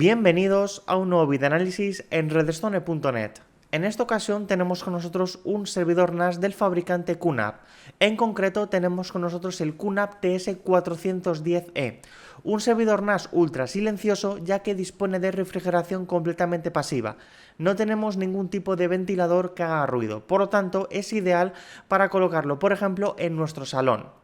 Bienvenidos a un nuevo videoanálisis en redstone.net. En esta ocasión tenemos con nosotros un servidor NAS del fabricante QNAP. En concreto tenemos con nosotros el QNAP TS410E, un servidor NAS ultra silencioso ya que dispone de refrigeración completamente pasiva. No tenemos ningún tipo de ventilador que haga ruido, por lo tanto es ideal para colocarlo, por ejemplo, en nuestro salón.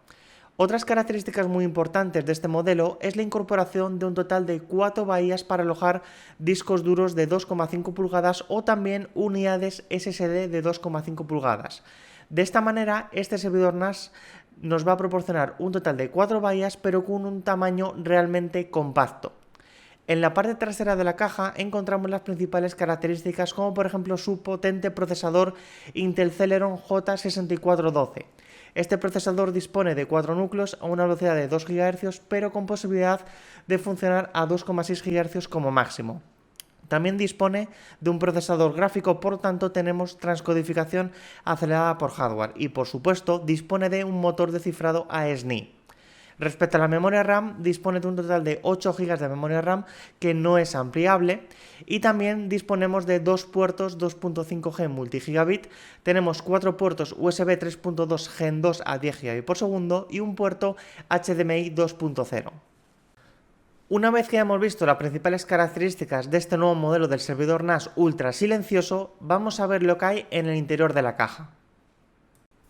Otras características muy importantes de este modelo es la incorporación de un total de 4 bahías para alojar discos duros de 2,5 pulgadas o también unidades SSD de 2,5 pulgadas. De esta manera, este servidor NAS nos va a proporcionar un total de 4 bahías pero con un tamaño realmente compacto. En la parte trasera de la caja encontramos las principales características como por ejemplo su potente procesador Intel Celeron J6412. Este procesador dispone de 4 núcleos a una velocidad de 2 GHz, pero con posibilidad de funcionar a 2,6 GHz como máximo. También dispone de un procesador gráfico, por lo tanto tenemos transcodificación acelerada por hardware y por supuesto dispone de un motor de cifrado AES-NI. Respecto a la memoria RAM, dispone de un total de 8 GB de memoria RAM que no es ampliable y también disponemos de dos puertos 2.5G multigigabit, tenemos 4 puertos USB 3.2 Gen 2 a 10 GB por segundo y un puerto HDMI 2.0. Una vez que hemos visto las principales características de este nuevo modelo del servidor NAS ultra silencioso, vamos a ver lo que hay en el interior de la caja.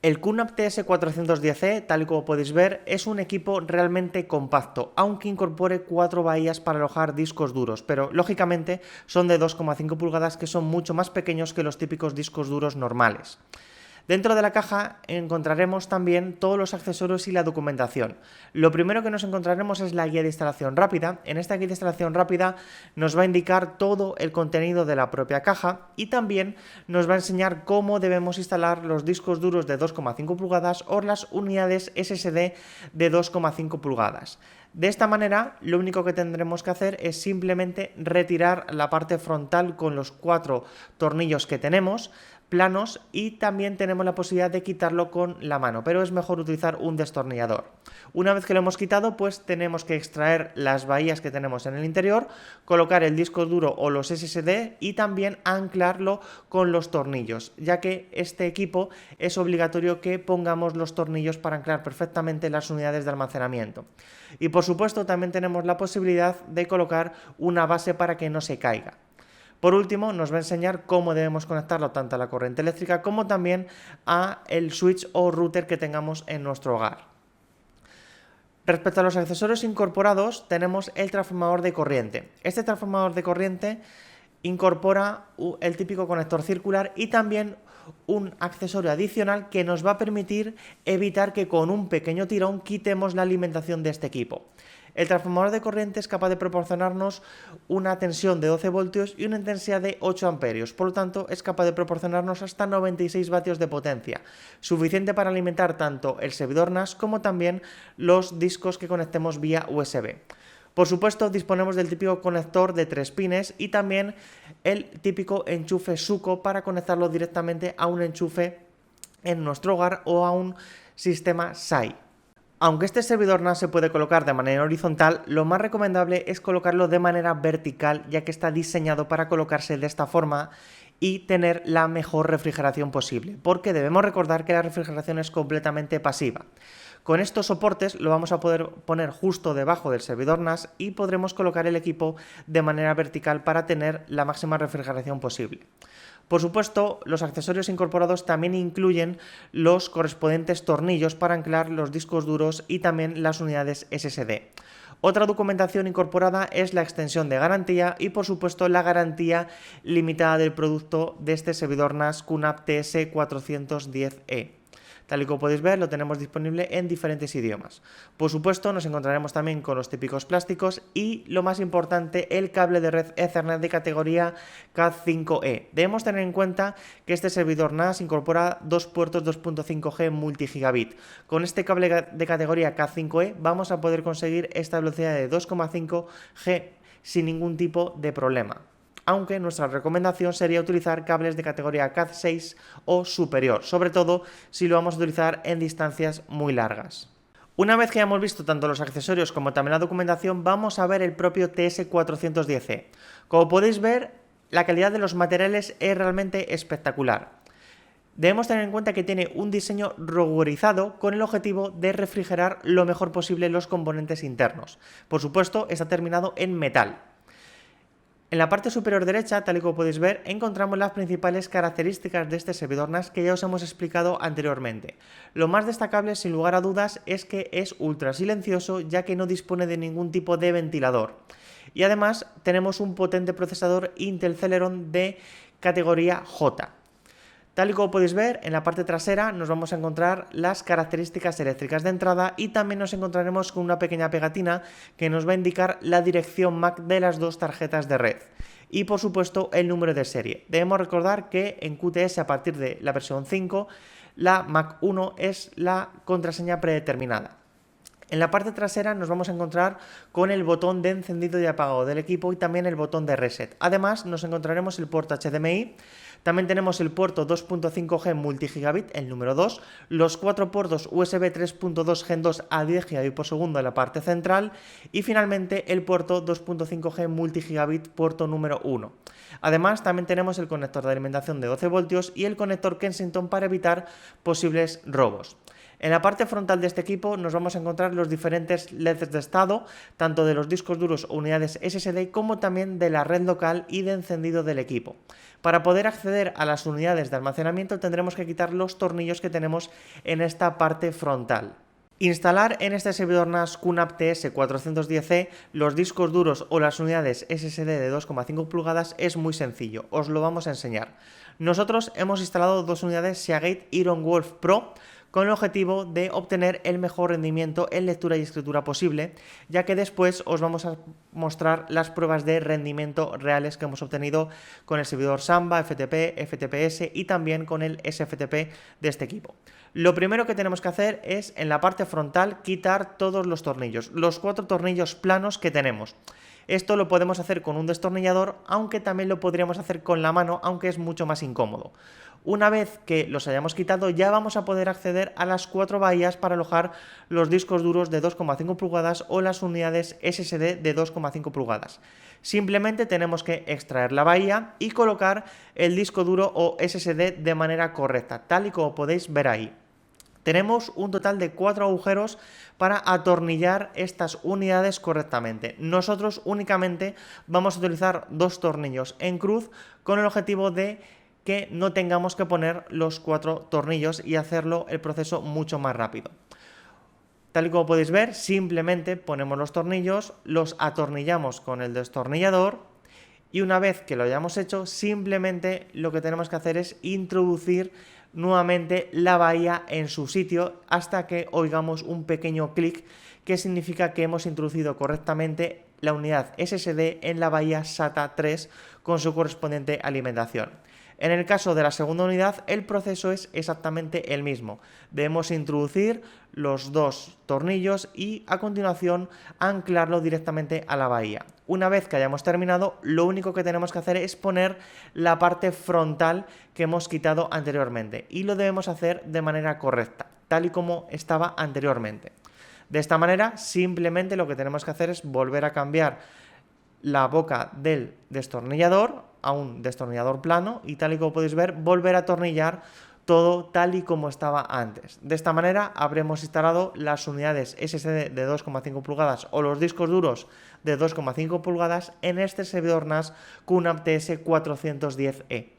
El QNAP TS410E, tal y como podéis ver, es un equipo realmente compacto, aunque incorpore 4 bahías para alojar discos duros, pero lógicamente son de 2,5 pulgadas que son mucho más pequeños que los típicos discos duros normales. Dentro de la caja encontraremos también todos los accesorios y la documentación. Lo primero que nos encontraremos es la guía de instalación rápida. En esta guía de instalación rápida nos va a indicar todo el contenido de la propia caja y también nos va a enseñar cómo debemos instalar los discos duros de 2,5 pulgadas o las unidades SSD de 2,5 pulgadas. De esta manera, lo único que tendremos que hacer es simplemente retirar la parte frontal con los 4 tornillos que tenemos planos y también tenemos la posibilidad de quitarlo con la mano, pero es mejor utilizar un destornillador. Una vez que lo hemos quitado, pues tenemos que extraer las bahías que tenemos en el interior, colocar el disco duro o los SSD y también anclarlo con los tornillos, ya que este equipo es obligatorio que pongamos los tornillos para anclar perfectamente las unidades de almacenamiento. Y por supuesto también tenemos la posibilidad de colocar una base para que no se caiga. Por último, nos va a enseñar cómo debemos conectarlo tanto a la corriente eléctrica como también a el switch o router que tengamos en nuestro hogar. Respecto a los accesorios incorporados, tenemos el transformador de corriente. Este transformador de corriente incorpora el típico conector circular y también un accesorio adicional que nos va a permitir evitar que con un pequeño tirón quitemos la alimentación de este equipo. El transformador de corriente es capaz de proporcionarnos una tensión de 12 voltios y una intensidad de 8 amperios, por lo tanto es capaz de proporcionarnos hasta 96 vatios de potencia, suficiente para alimentar tanto el servidor NAS como también los discos que conectemos vía USB. Por supuesto, disponemos del típico conector de 3 pines y también el típico enchufe SUCO para conectarlo directamente a un enchufe en nuestro hogar o a un sistema SAI. Aunque este servidor NAS se puede colocar de manera horizontal, lo más recomendable es colocarlo de manera vertical, ya que está diseñado para colocarse de esta forma y tener la mejor refrigeración posible, porque debemos recordar que la refrigeración es completamente pasiva. Con estos soportes lo vamos a poder poner justo debajo del servidor NAS y podremos colocar el equipo de manera vertical para tener la máxima refrigeración posible. Por supuesto, los accesorios incorporados también incluyen los correspondientes tornillos para anclar los discos duros y también las unidades SSD. Otra documentación incorporada es la extensión de garantía y por supuesto la garantía limitada del producto de este servidor NAS QNAP TS410E. Tal y como podéis ver, lo tenemos disponible en diferentes idiomas. Por supuesto, nos encontraremos también con los típicos plásticos y, lo más importante, el cable de red Ethernet de categoría Cat5e. Debemos tener en cuenta que este servidor NAS incorpora dos puertos 2.5G multigigabit. Con este cable de categoría Cat5e vamos a poder conseguir esta velocidad de 2,5G sin ningún tipo de problema, aunque nuestra recomendación sería utilizar cables de categoría Cat6 o superior, sobre todo si lo vamos a utilizar en distancias muy largas. Una vez que hayamos visto tanto los accesorios como también la documentación, vamos a ver el propio TS410E. Como podéis ver, la calidad de los materiales es realmente espectacular. Debemos tener en cuenta que tiene un diseño rugorizado con el objetivo de refrigerar lo mejor posible los componentes internos. Por supuesto, está terminado en metal. En la parte superior derecha, tal y como podéis ver, encontramos las principales características de este servidor NAS que ya os hemos explicado anteriormente. Lo más destacable, sin lugar a dudas, es que es ultra silencioso, ya que no dispone de ningún tipo de ventilador. Y además tenemos un potente procesador Intel Celeron de categoría J. Tal y como podéis ver, en la parte trasera nos vamos a encontrar las características eléctricas de entrada y también nos encontraremos con una pequeña pegatina que nos va a indicar la dirección MAC de las dos tarjetas de red y por supuesto el número de serie. Debemos recordar que en QTS a partir de la versión 5 la MAC 1 es la contraseña predeterminada. En la parte trasera nos vamos a encontrar con el botón de encendido y apagado del equipo y también el botón de reset. Además nos encontraremos el puerto HDMI, también tenemos el puerto 2.5G multigigabit, el número 2, los 4 puertos USB 3.2 Gen 2 a 10 GB por segundo en la parte central y finalmente el puerto 2.5G multigigabit puerto número 1. Además también tenemos el conector de alimentación de 12 voltios y el conector Kensington para evitar posibles robos. En la parte frontal de este equipo nos vamos a encontrar los diferentes LEDs de estado, tanto de los discos duros o unidades SSD como también de la red local y de encendido del equipo. Para poder acceder a las unidades de almacenamiento tendremos que quitar los tornillos que tenemos en esta parte frontal. Instalar en este servidor NAS QNAP TS410E los discos duros o las unidades SSD de 2,5 pulgadas es muy sencillo, os lo vamos a enseñar. Nosotros hemos instalado dos unidades Seagate Iron Wolf Pro con el objetivo de obtener el mejor rendimiento en lectura y escritura posible, ya que después os vamos a mostrar las pruebas de rendimiento reales que hemos obtenido con el servidor Samba, FTP, FTPS y también con el SFTP de este equipo. Lo primero que tenemos que hacer es en la parte frontal quitar todos los tornillos, los 4 tornillos planos que tenemos. Esto lo podemos hacer con un destornillador, aunque también lo podríamos hacer con la mano, aunque es mucho más incómodo. Una vez que los hayamos quitado, ya vamos a poder acceder a las 4 bahías para alojar los discos duros de 2,5 pulgadas o las unidades SSD de 2,5 pulgadas. Simplemente tenemos que extraer la bahía y colocar el disco duro o SSD de manera correcta, tal y como podéis ver ahí. Tenemos un total de 4 agujeros para atornillar estas unidades correctamente. Nosotros únicamente vamos a utilizar 2 tornillos en cruz con el objetivo de que no tengamos que poner los 4 tornillos y hacerlo el proceso mucho más rápido. Tal y como podéis ver, simplemente ponemos los tornillos, los atornillamos con el destornillador y una vez que lo hayamos hecho, simplemente lo que tenemos que hacer es introducir nuevamente la bahía en su sitio hasta que oigamos un pequeño clic que significa que hemos introducido correctamente la unidad SSD en la bahía SATA 3 con su correspondiente alimentación. En el caso de la segunda unidad, el proceso es exactamente el mismo. Debemos introducir los 2 tornillos y a continuación anclarlo directamente a la bahía. Una vez que hayamos terminado, lo único que tenemos que hacer es poner la parte frontal que hemos quitado anteriormente y lo debemos hacer de manera correcta, tal y como estaba anteriormente. De esta manera, simplemente lo que tenemos que hacer es volver a cambiar la boca del destornillador a un destornillador plano y tal y como podéis ver, volver a atornillar todo tal y como estaba antes. De esta manera habremos instalado las unidades SSD de 2,5 pulgadas o los discos duros de 2,5 pulgadas en este servidor NAS QNAP TS410E.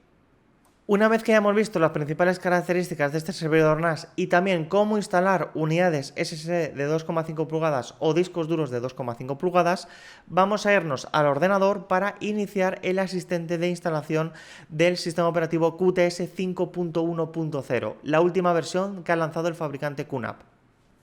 Una vez que hayamos visto las principales características de este servidor NAS y también cómo instalar unidades SSD de 2,5 pulgadas o discos duros de 2,5 pulgadas, vamos a irnos al ordenador para iniciar el asistente de instalación del sistema operativo QTS 5.1.0, la última versión que ha lanzado el fabricante QNAP.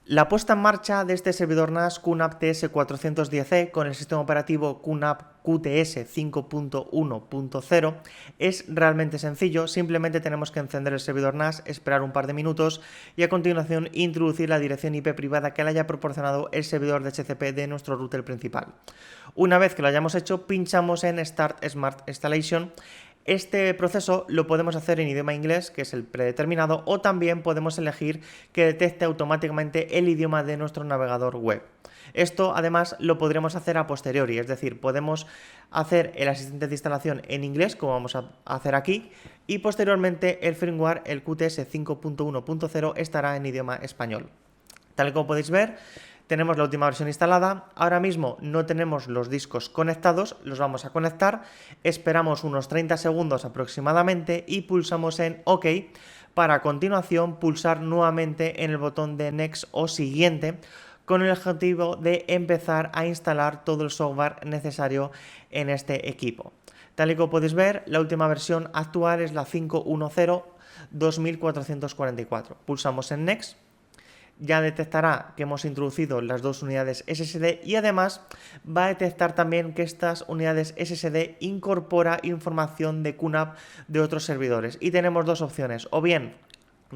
La puesta en marcha de este servidor NAS QNAP TS410E con el sistema operativo QNAP QTS 5.1.0 es realmente sencillo, simplemente tenemos que encender el servidor NAS, esperar un par de minutos y a continuación introducir la dirección IP privada que le haya proporcionado el servidor de DHCP de nuestro router principal. Una vez que lo hayamos hecho, pinchamos en Start Smart Installation. Este proceso lo podemos hacer en idioma inglés, que es el predeterminado, o también podemos elegir que detecte automáticamente el idioma de nuestro navegador web. Esto además lo podremos hacer a posteriori, es decir, podemos hacer el asistente de instalación en inglés, como vamos a hacer aquí, y posteriormente el firmware, el QTS 5.1.0, estará en idioma español. Tal y como podéis ver, tenemos la última versión instalada. Ahora mismo no tenemos los discos conectados, los vamos a conectar, esperamos unos 30 segundos aproximadamente y pulsamos en OK para a continuación pulsar nuevamente en el botón de Next o Siguiente, con el objetivo de empezar a instalar todo el software necesario en este equipo. Tal y como podéis ver, la última versión actual es la 5.1.0.2444. Pulsamos en Next. Ya detectará que hemos introducido las dos unidades SSD y además va a detectar también que estas unidades SSD incorpora información de QNAP de otros servidores. Y tenemos dos opciones, o bien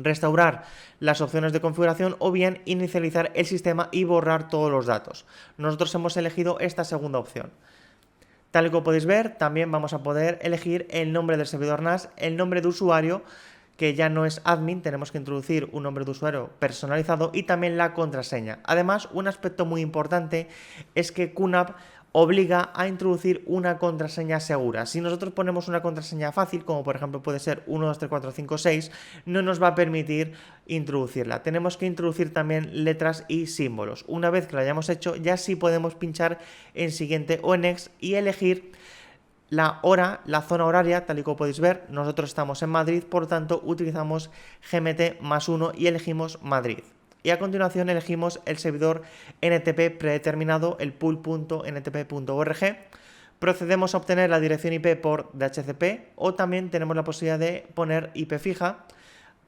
restaurar las opciones de configuración o bien inicializar el sistema y borrar todos los datos. Nosotros hemos elegido esta segunda opción. Tal y como podéis ver, también vamos a poder elegir el nombre del servidor NAS, el nombre de usuario, que ya no es admin, tenemos que introducir un nombre de usuario personalizado y también la contraseña. Además, un aspecto muy importante es que QNAP obliga a introducir una contraseña segura. Si nosotros ponemos una contraseña fácil, como por ejemplo puede ser 1, 2, 3, 4, 5, 6, no nos va a permitir introducirla. Tenemos que introducir también letras y símbolos. Una vez que lo hayamos hecho, ya sí podemos pinchar en siguiente o en next y elegir la hora, la zona horaria. Tal y como podéis ver, nosotros estamos en Madrid, por lo tanto utilizamos GMT+1 y elegimos Madrid. Y a continuación elegimos el servidor NTP predeterminado, el pool.ntp.org. Procedemos a obtener la dirección IP por DHCP o también tenemos la posibilidad de poner IP fija.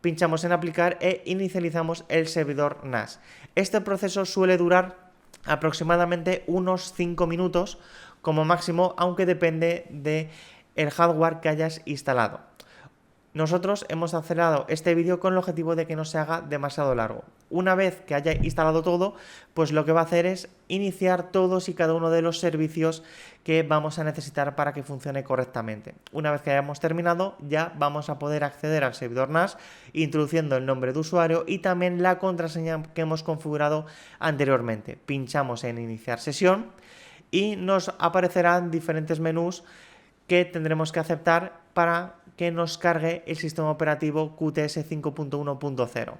Pinchamos en aplicar e inicializamos el servidor NAS. Este proceso suele durar aproximadamente unos 5 minutos como máximo, aunque depende del hardware que hayas instalado. Nosotros hemos acelerado este vídeo con el objetivo de que no se haga demasiado largo. Una vez que haya instalado todo, pues lo que va a hacer es iniciar todos y cada uno de los servicios que vamos a necesitar para que funcione correctamente. Una vez que hayamos terminado, ya vamos a poder acceder al servidor NAS introduciendo el nombre de usuario y también la contraseña que hemos configurado anteriormente. Pinchamos en iniciar sesión y nos aparecerán diferentes menús que tendremos que aceptar para que nos cargue el sistema operativo QTS 5.1.0.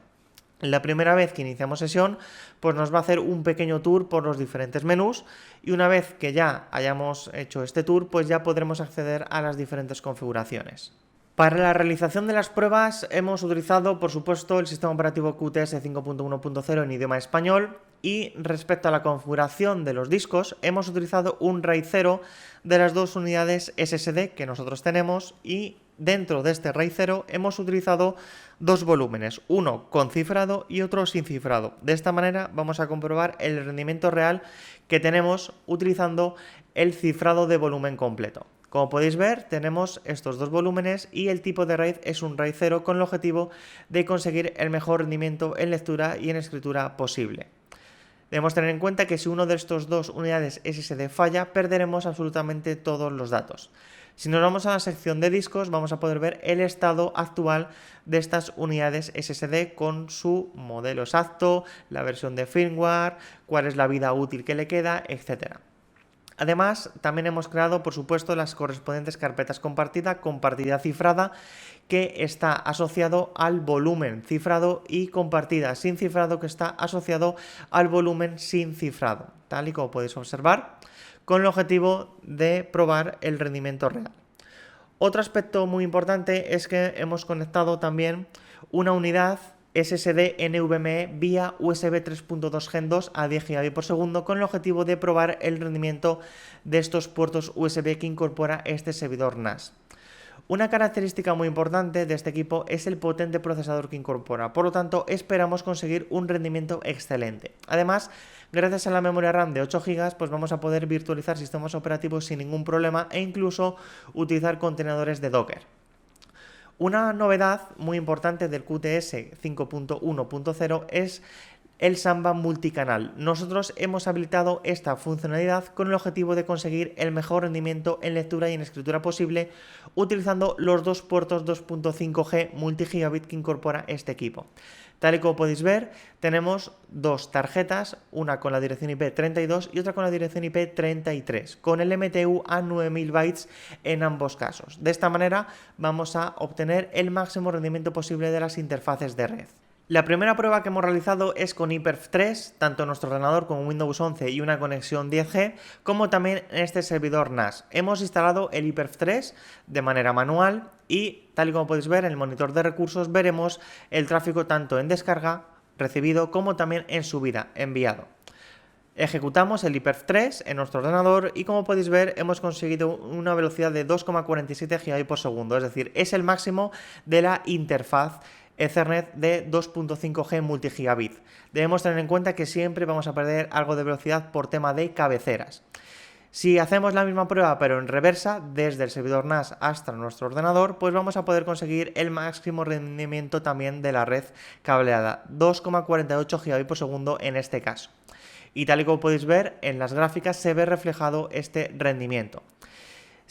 La primera vez que iniciamos sesión, pues nos va a hacer un pequeño tour por los diferentes menús y una vez que ya hayamos hecho este tour, pues ya podremos acceder a las diferentes configuraciones. Para la realización de las pruebas hemos utilizado, por supuesto, el sistema operativo QTS 5.1.0 en idioma español y respecto a la configuración de los discos hemos utilizado un RAID 0 de las dos unidades SSD que nosotros tenemos y dentro de este RAID 0 hemos utilizado dos volúmenes, uno con cifrado y otro sin cifrado. De esta manera vamos a comprobar el rendimiento real que tenemos utilizando el cifrado de volumen completo. Como podéis ver, tenemos estos dos volúmenes y el tipo de RAID es un RAID 0 con el objetivo de conseguir el mejor rendimiento en lectura y en escritura posible. Debemos tener en cuenta que si uno de estos dos unidades SSD falla, perderemos absolutamente todos los datos. Si nos vamos a la sección de discos, vamos a poder ver el estado actual de estas unidades SSD con su modelo exacto, la versión de firmware, cuál es la vida útil que le queda, etc. Además, también hemos creado, por supuesto, las correspondientes carpetas compartida cifrada, que está asociado al volumen cifrado y compartida sin cifrado, que está asociado al volumen sin cifrado, tal y como podéis observar, con el objetivo de probar el rendimiento real. Otro aspecto muy importante es que hemos conectado también una unidad SSD NVMe vía USB 3.2 Gen 2 a 10 GB por segundo con el objetivo de probar el rendimiento de estos puertos USB que incorpora este servidor NAS. Una característica muy importante de este equipo es el potente procesador que incorpora, por lo tanto esperamos conseguir un rendimiento excelente. Además, gracias a la memoria RAM de 8 GB, pues vamos a poder virtualizar sistemas operativos sin ningún problema e incluso utilizar contenedores de Docker. Una novedad muy importante del QTS 5.1.0 es el Samba multicanal. Nosotros hemos habilitado esta funcionalidad con el objetivo de conseguir el mejor rendimiento en lectura y en escritura posible utilizando los dos puertos 2.5G multigigabit que incorpora este equipo. Tal y como podéis ver, tenemos dos tarjetas, una con la dirección IP 32 y otra con la dirección IP 33, con el MTU a 9000 bytes en ambos casos. De esta manera vamos a obtener el máximo rendimiento posible de las interfaces de red. La primera prueba que hemos realizado es con HyperV 3, tanto en nuestro ordenador con Windows 11 y una conexión 10G, como también en este servidor NAS. Hemos instalado el HyperV 3 de manera manual y, tal y como podéis ver en el monitor de recursos, veremos el tráfico tanto en descarga, recibido, como también en subida, enviado. Ejecutamos el HyperV 3 en nuestro ordenador y, como podéis ver, hemos conseguido una velocidad de 2,47 GB por segundo, es decir, es el máximo de la interfaz Ethernet de 2.5G multigigabit. Debemos tener en cuenta que siempre vamos a perder algo de velocidad por tema de cabeceras. Si hacemos la misma prueba pero en reversa, desde el servidor NAS hasta nuestro ordenador, pues vamos a poder conseguir el máximo rendimiento también de la red cableada, 2,48 GB por segundo en este caso. Y tal y como podéis ver, en las gráficas se ve reflejado este rendimiento.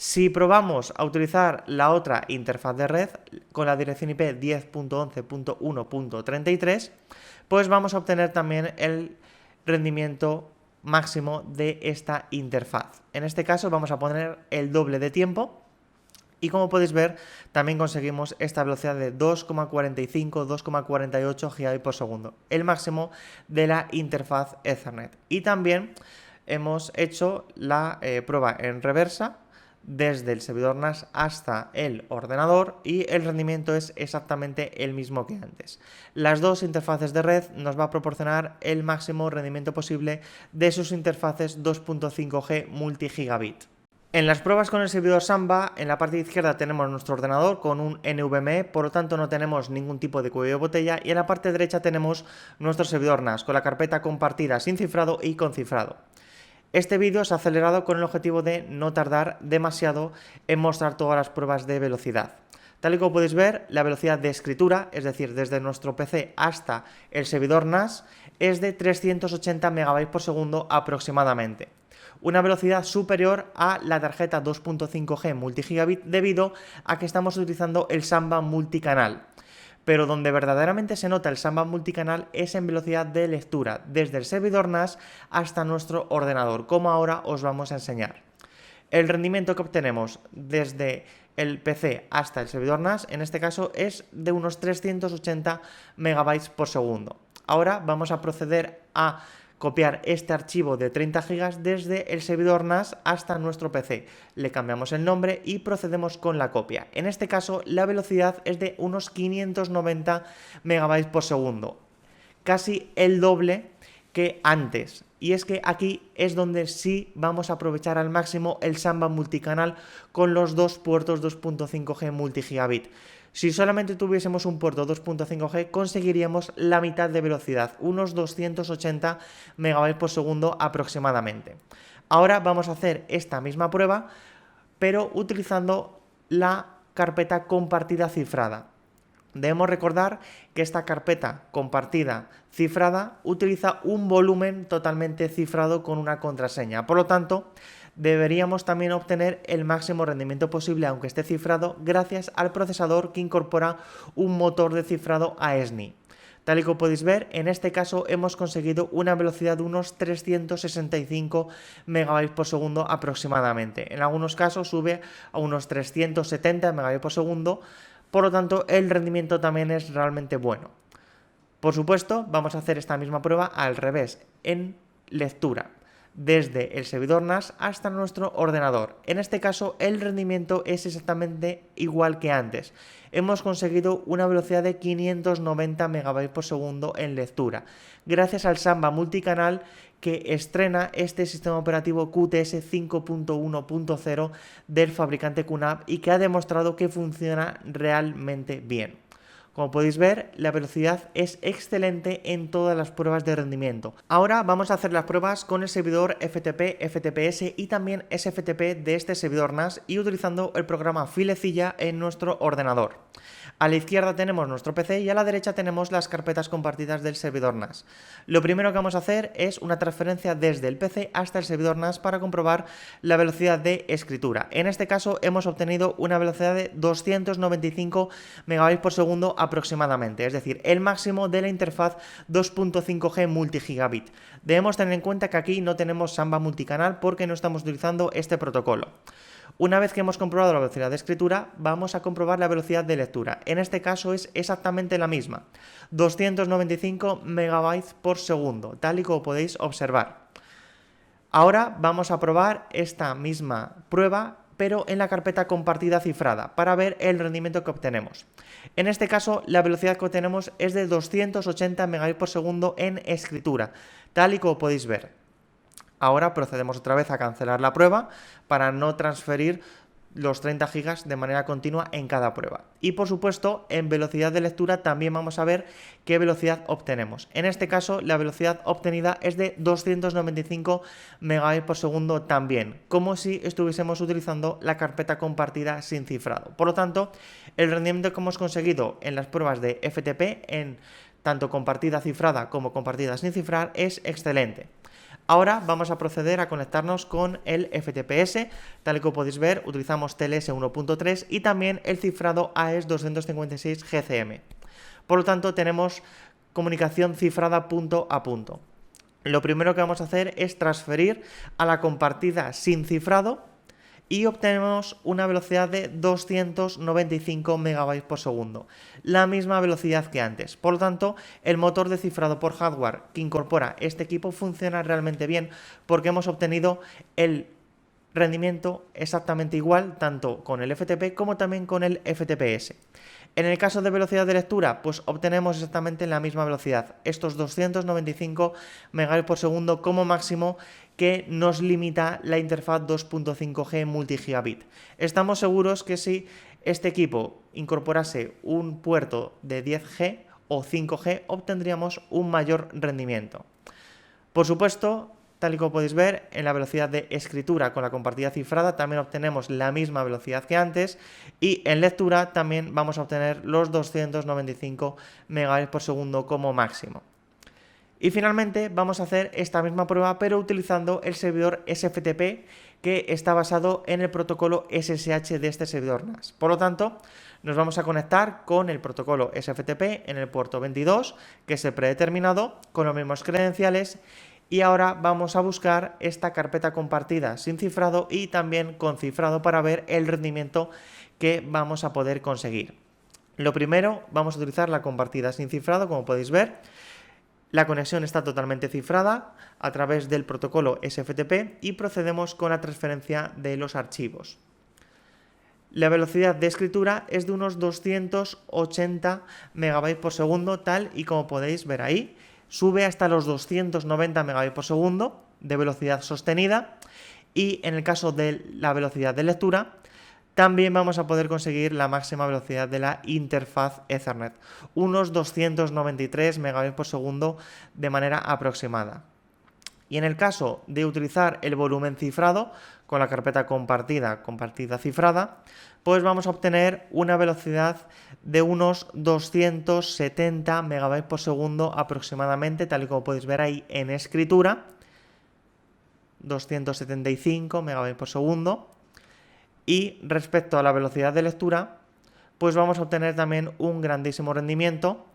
Si probamos a utilizar la otra interfaz de red con la dirección IP 10.11.1.33, pues vamos a obtener también el rendimiento máximo de esta interfaz. En este caso vamos a poner el doble de tiempo y, como podéis ver, también conseguimos esta velocidad de 2,45-2,48 GB por segundo, el máximo de la interfaz Ethernet. Y también hemos hecho la prueba en reversa desde el servidor NAS hasta el ordenador y el rendimiento es exactamente el mismo que antes. Las dos interfaces de red nos va a proporcionar el máximo rendimiento posible de sus interfaces 2.5G multigigabit. En las pruebas con el servidor Samba, en la parte izquierda tenemos nuestro ordenador con un NVMe, por lo tanto no tenemos ningún tipo de cuello de botella, y en la parte derecha tenemos nuestro servidor NAS con la carpeta compartida sin cifrado y con cifrado. Este vídeo se ha acelerado con el objetivo de no tardar demasiado en mostrar todas las pruebas de velocidad. Tal y como podéis ver, la velocidad de escritura, es decir, desde nuestro PC hasta el servidor NAS, es de 380 MB por segundo aproximadamente. Una velocidad superior a la tarjeta 2.5G multigigabit debido a que estamos utilizando el Samba multicanal. Pero donde verdaderamente se nota el Samba multicanal es en velocidad de lectura, desde el servidor NAS hasta nuestro ordenador, como ahora os vamos a enseñar. El rendimiento que obtenemos desde el PC hasta el servidor NAS, en este caso, es de unos 380 MB por segundo. Ahora vamos a proceder a copiar este archivo de 30 GB desde el servidor NAS hasta nuestro PC. Le cambiamos el nombre y procedemos con la copia. En este caso, la velocidad es de unos 590 MB por segundo, casi el doble que antes. Y es que aquí es donde sí vamos a aprovechar al máximo el Samba multicanal con los dos puertos 2.5G multigigabit. Si solamente tuviésemos un puerto 2.5G, conseguiríamos la mitad de velocidad, unos 280 MB por segundo aproximadamente. Ahora vamos a hacer esta misma prueba, pero utilizando la carpeta compartida cifrada. Debemos recordar que esta carpeta compartida cifrada utiliza un volumen totalmente cifrado con una contraseña. Por lo tanto, deberíamos también obtener el máximo rendimiento posible, aunque esté cifrado, gracias al procesador que incorpora un motor de cifrado AESNI. Tal y como podéis ver, en este caso hemos conseguido una velocidad de unos 365 MB por segundo aproximadamente. En algunos casos sube a unos 370 MB por segundo. Por lo tanto, el rendimiento también es realmente bueno. Por supuesto, vamos a hacer esta misma prueba al revés, en lectura, desde el servidor NAS hasta nuestro ordenador. En este caso, el rendimiento es exactamente igual que antes. Hemos conseguido una velocidad de 590 MB por segundo en lectura, gracias al Samba multicanal que estrena este sistema operativo QTS 5.1.0 del fabricante QNAP y que ha demostrado que funciona realmente bien. Como podéis ver, la velocidad es excelente en todas las pruebas de rendimiento. Ahora vamos a hacer las pruebas con el servidor FTP, FTPS y también SFTP de este servidor NAS y utilizando el programa Filecilla en nuestro ordenador. A la izquierda tenemos nuestro PC y a la derecha tenemos las carpetas compartidas del servidor NAS. Lo primero que vamos a hacer es una transferencia desde el PC hasta el servidor NAS para comprobar la velocidad de escritura. En este caso hemos obtenido una velocidad de 295 megabytes por segundo aproximadamente, es decir, el máximo de la interfaz 2.5G multigigabit. Debemos tener en cuenta que aquí no tenemos Samba multicanal porque no estamos utilizando este protocolo. Una vez que hemos comprobado la velocidad de escritura, vamos a comprobar la velocidad de lectura. En este caso es exactamente la misma, 295 megabytes por segundo, tal y como podéis observar. Ahora vamos a probar esta misma prueba, pero en la carpeta compartida cifrada, para ver el rendimiento que obtenemos. En este caso, la velocidad que obtenemos es de 280 megabytes por segundo en escritura, tal y como podéis ver. Ahora procedemos otra vez a cancelar la prueba para no transferir los 30 GB de manera continua en cada prueba. Y por supuesto, en velocidad de lectura también vamos a ver qué velocidad obtenemos. En este caso, la velocidad obtenida es de 295 megabytes por segundo también, como si estuviésemos utilizando la carpeta compartida sin cifrado. Por lo tanto, el rendimiento que hemos conseguido en las pruebas de FTP, en tanto compartida cifrada como compartida sin cifrar, es excelente. Ahora vamos a proceder a conectarnos con el FTPS, tal y como podéis ver utilizamos TLS 1.3 y también el cifrado AES 256 GCM. Por lo tanto tenemos comunicación cifrada punto a punto. Lo primero que vamos a hacer es transferir a la compartida sin cifrado y obtenemos una velocidad de 295 megabytes por segundo, la misma velocidad que antes. Por lo tanto, el motor de cifrado por hardware que incorpora este equipo funciona realmente bien porque hemos obtenido el rendimiento exactamente igual tanto con el FTP como también con el FTPS. En el caso de velocidad de lectura, pues obtenemos exactamente la misma velocidad, estos 295 megabytes por segundo como máximo que nos limita la interfaz 2.5G multigigabit. Estamos seguros que si este equipo incorporase un puerto de 10G o 5G, obtendríamos un mayor rendimiento. Por supuesto, tal y como podéis ver, en la velocidad de escritura con la compartida cifrada también obtenemos la misma velocidad que antes y en lectura también vamos a obtener los 295 megabytes por segundo como máximo. Y finalmente vamos a hacer esta misma prueba pero utilizando el servidor SFTP que está basado en el protocolo SSH de este servidor NAS. Por lo tanto, nos vamos a conectar con el protocolo SFTP en el puerto 22, que es el predeterminado, con los mismos credenciales. Y ahora vamos a buscar esta carpeta compartida sin cifrado y también con cifrado para ver el rendimiento que vamos a poder conseguir. Lo primero, vamos a utilizar la compartida sin cifrado, como podéis ver. La conexión está totalmente cifrada a través del protocolo SFTP y procedemos con la transferencia de los archivos. La velocidad de escritura es de unos 280 megabytes por segundo, tal y como podéis ver ahí. Sube hasta los 290 megabytes por segundo de velocidad sostenida y en el caso de la velocidad de lectura también vamos a poder conseguir la máxima velocidad de la interfaz Ethernet, unos 293 megabytes por segundo de manera aproximada. Y en el caso de utilizar el volumen cifrado con la carpeta compartida cifrada, pues vamos a obtener una velocidad de unos 270 megabytes por segundo aproximadamente, tal y como podéis ver ahí en escritura, 275 megabytes por segundo. Y respecto a la velocidad de lectura, pues vamos a obtener también un grandísimo rendimiento,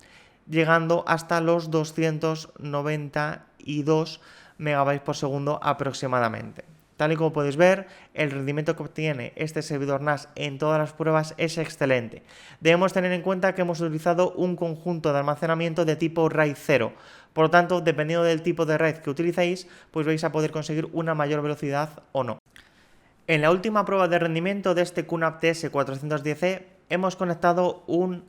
llegando hasta los 292 megabytes por segundo aproximadamente. Tal y como podéis ver, el rendimiento que obtiene este servidor NAS en todas las pruebas es excelente. Debemos tener en cuenta que hemos utilizado un conjunto de almacenamiento de tipo RAID 0. Por lo tanto, dependiendo del tipo de RAID que utilicéis, pues vais a poder conseguir una mayor velocidad o no. En la última prueba de rendimiento de este QNAP TS410E hemos conectado un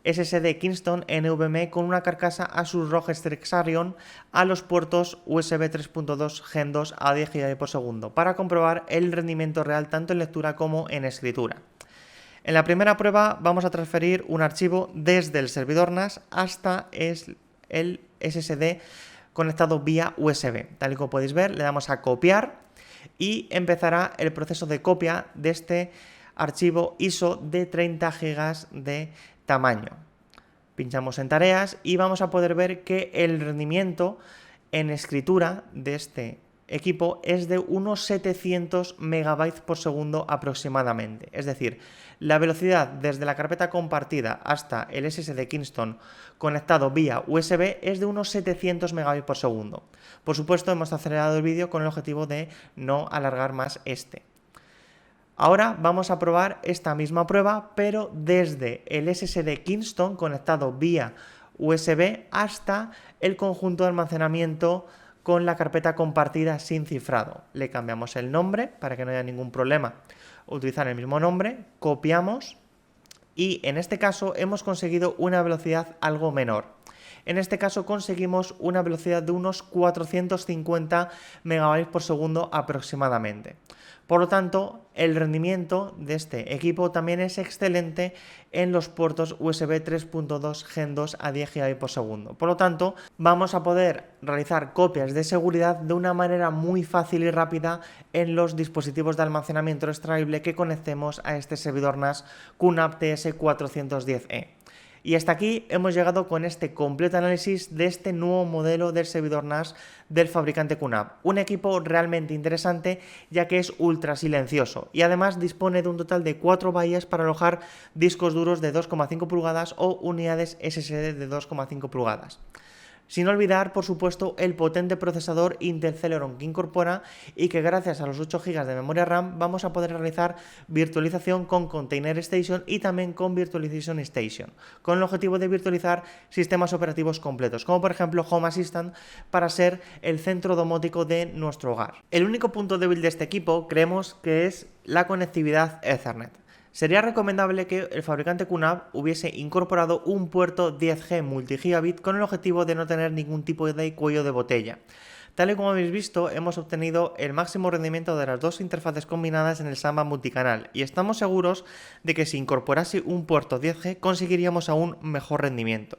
SSD Kingston NVMe con una carcasa Asus ROG Strix Arion a los puertos USB 3.2 Gen 2 a 10 GB por segundo para comprobar el rendimiento real tanto en lectura como en escritura. En la primera prueba vamos a transferir un archivo desde el servidor NAS hasta el SSD conectado vía USB. Tal y como podéis ver, le damos a copiar y empezará el proceso de copia de este archivo ISO de 30 GB de tamaño. Pinchamos en tareas y vamos a poder ver que el rendimiento en escritura de este equipo es de unos 700 MB por segundo aproximadamente. Es decir, la velocidad desde la carpeta compartida hasta el SSD Kingston conectado vía USB es de unos 700 MB por segundo. Por supuesto, hemos acelerado el vídeo con el objetivo de no alargar más este. Ahora vamos a probar esta misma prueba, pero desde el SSD Kingston conectado vía USB hasta el conjunto de almacenamiento con la carpeta compartida sin cifrado. Le cambiamos el nombre para que no haya ningún problema. Utilizar el mismo nombre, copiamos y en este caso hemos conseguido una velocidad algo menor. En este caso conseguimos una velocidad de unos 450 MB por segundo aproximadamente. Por lo tanto, el rendimiento de este equipo también es excelente en los puertos USB 3.2 Gen 2 a 10 GB por segundo. Por lo tanto, vamos a poder realizar copias de seguridad de una manera muy fácil y rápida en los dispositivos de almacenamiento extraíble que conectemos a este servidor NAS QNAP TS410E. Y hasta aquí hemos llegado con este completo análisis de este nuevo modelo del servidor NAS del fabricante QNAP. Un equipo realmente interesante ya que es ultra silencioso y además dispone de un total de 4 bahías para alojar discos duros de 2,5 pulgadas o unidades SSD de 2,5 pulgadas. Sin olvidar, por supuesto, el potente procesador Intel Celeron que incorpora y que gracias a los 8 GB de memoria RAM vamos a poder realizar virtualización con Container Station y también con Virtualization Station, con el objetivo de virtualizar sistemas operativos completos, como por ejemplo Home Assistant para ser el centro domótico de nuestro hogar. El único punto débil de este equipo creemos que es la conectividad Ethernet. Sería recomendable que el fabricante QNAP hubiese incorporado un puerto 10G multigigabit con el objetivo de no tener ningún tipo de cuello de botella. Tal y como habéis visto, hemos obtenido el máximo rendimiento de las dos interfaces combinadas en el Samba multicanal y estamos seguros de que si incorporase un puerto 10G conseguiríamos aún mejor rendimiento.